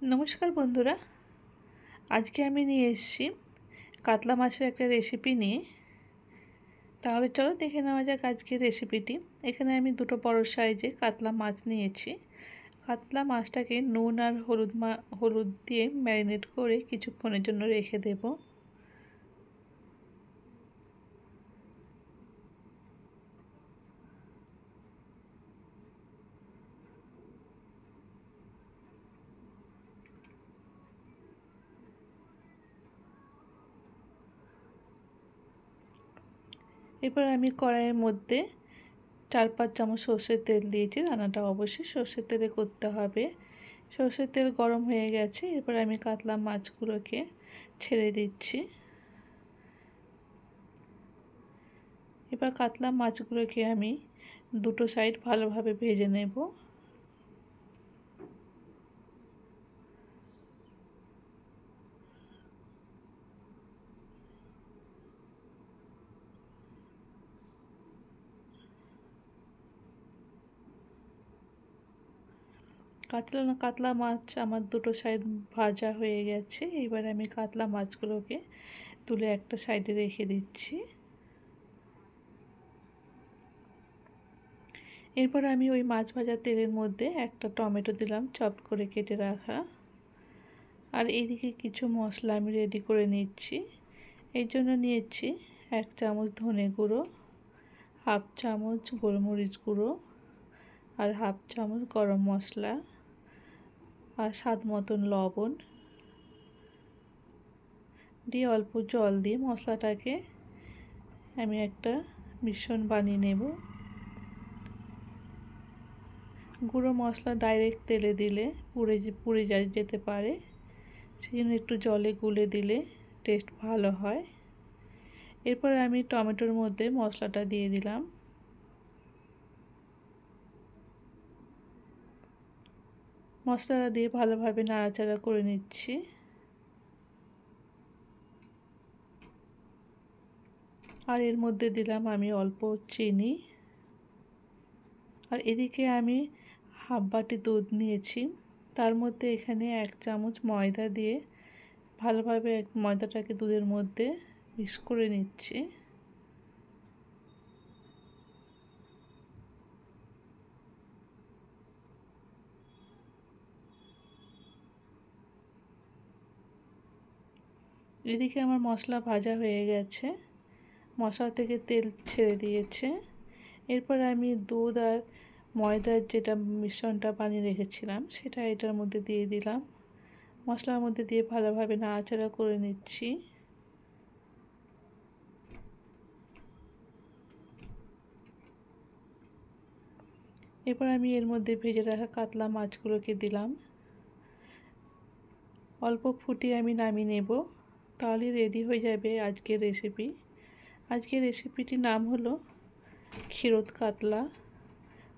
নমস্কার বন্ধুরা, আজকে আমি নিয়ে এসেছি কাতলা মাছের একটা রেসিপি নিয়ে। তাহলে চলো দেখে নেওয়া যাক আজকের রেসিপিটি। এখানে আমি দুটো বড় সাইজে কাতলা মাছ নিয়েছি। কাতলা মাছটাকে নুন আর হলুদ দিয়ে ম্যারিনেট করে কিছুক্ষণের জন্য রেখে দেব। এরপর আমি কড়াইয়ের মধ্যে 4-5 চামচ সর্ষের তেল দিয়েছি। রান্নাটা অবশ্যই সর্ষের তেলে করতে হবে। সর্ষের তেল গরম হয়ে গেছে। এরপর আমি কাতলা মাছগুলোকে ছেড়ে দিচ্ছি। এবার কাতলা মাছগুলোকে আমি দুটো সাইড ভালোভাবে ভেজে নেব। কাতলা মাছ আমার দুটো সাইড ভাজা হয়ে গেছে। এবার আমি কাতলা মাছগুলোকে তুলে একটা সাইডে রেখে দিচ্ছি। এরপর আমি ওই মাছ ভাজা তেলের মধ্যে একটা টমেটো দিলাম চপ করে কেটে রাখা। আর এইদিকে কিছু মশলা আমি রেডি করে নিচ্ছি। এই জন্য নিয়েছি 1 চামচ ধনে গুঁড়ো, 1/2 চামচ গোলমরিচ গুঁড়ো আর 1/2 চামচ গরম মশলা আর স্বাদ মতন লবণ দিয়ে অল্প জল দিয়ে মশলাটাকে আমি একটা মিশ্রণ বানিয়ে নেব। গুঁড়ো মশলা ডাইরেক্ট তেলে দিলে পুড়ে যেতে পারে, সেই জন্য একটু জলে গুলে দিলে টেস্ট ভালো হয়। এরপর আমি টমেটোর মধ্যে মশলাটা দিয়ে দিলাম। মশলাটা দিয়ে ভালোভাবে নাড়াচাড়া করে নিচ্ছি। আর এর মধ্যে দিলাম আমি অল্প চিনি। আর এদিকে আমি হাফ বাটি দুধ নিয়েছি, তার মধ্যে এখানে 1 চামচ ময়দা দিয়ে ভালোভাবে ময়দাটাকে দুধের মধ্যে মিক্স করে নিচ্ছি। এদিকে আমার মশলা ভাজা হয়ে গেছে, মশলা থেকে তেল ছেড়ে দিয়েছে। এরপর আমি দুধ আর ময়দার যেটা মিশ্রণটা বানিয়ে রেখেছিলাম সেটা এটার মধ্যে দিয়ে দিলাম। মশলার মধ্যে দিয়ে ভালোভাবে নাড়াচাড়া করে নিচ্ছি। এরপর আমি এর মধ্যে ভেজে রাখা কাতলা মাছগুলোকে দিলাম। অল্প ফুটিয়ে আমি নামিয়ে নেব, তাহলে রেডি হয়ে যাবে আজকের রেসিপি। আজকের রেসিপিটির নাম হলো ক্ষীরোদ কাতলা।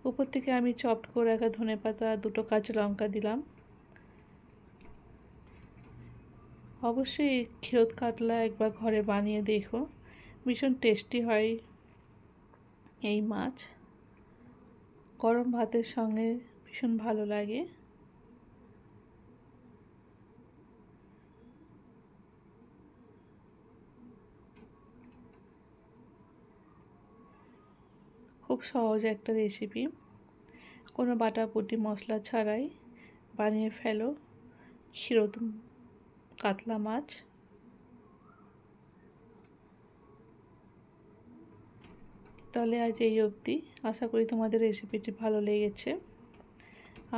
উপর থেকে আমি চপড করে রাখা ধনেপাতা আর 2টো কাঁচা লঙ্কা দিলাম। অবশ্যই এই ক্ষীরোদ কাতলা একবার ঘরে বানিয়ে দেখো, ভীষণ টেস্টি হয় এই মাছ। গরম ভাতের সঙ্গে ভীষণ ভালো লাগে। খুব সহজ একটা রেসিপি, কোনো বাটাবুটি মশলা ছাড়াই বানিয়ে ফেলো ক্ষীরোদ কাতলা মাছ। তাহলে আজ এই অবধি। আশা করি তোমাদের রেসিপিটি ভালো লেগেছে।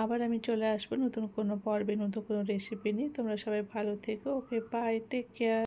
আবার আমি চলে আসবো নতুন কোনো পর্বে নতুন কোনো রেসিপি নিয়ে। তোমরা সবাই ভালো থেকো। ওকে, বাই, টেক কেয়ার।